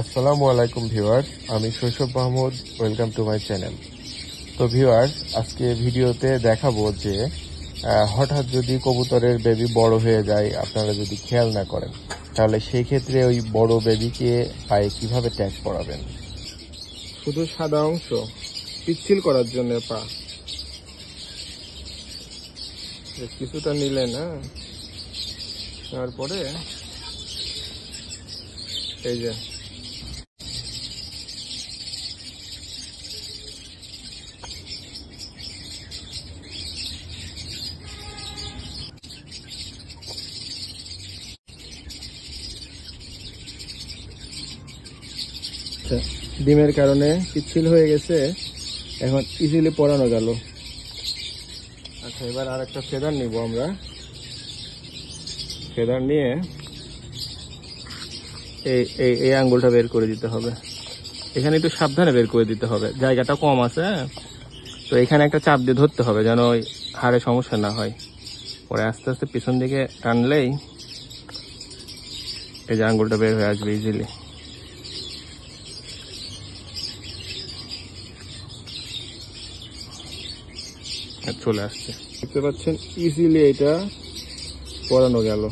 আসসালামু আলাইকুম ভিউয়ার্স, আমি শৈশব Mahmud. Welcome to my channel. তো ভিউয়ার্স, আজকে ভিডিওতে দেখাবো যে হঠাৎ যদি কবুতরের বেবি বড় হয়ে যায়, আপনারা যদি খেয়াল না করেন, তাহলে সেই ক্ষেত্রে ওই বড় বেবিকে পায়ে কিভাবে ট্যাগ পরাবেন। শুধু সাদা অংশ পিচ্ছিল করার জন্য পা কিছুটা নিলে না, তারপরে এই যে ডিমের কারণে পিচ্ছিল হয়ে গেছে, এখন ইজিলি পরানো গেল। আচ্ছা, এবার আর একটা ফেদার নিব আমরা। ফেদার নিয়ে এই আঙ্গুলটা বের করে দিতে হবে। এখানে একটু সাবধানে বের করে দিতে হবে, জায়গাটা কম আছে, তো এখানে একটা চাপ দিয়ে ধরতে হবে যেন ওই হাড়ে সমস্যা না হয়। পরে আস্তে আস্তে পিছন দিকে টানলেই এই যে আঙ্গুলটা বের হয়ে আসবে ইজিলি। চলে আসছে, দেখতে পাচ্ছেন, ইজিলি এটা পরানো গেল।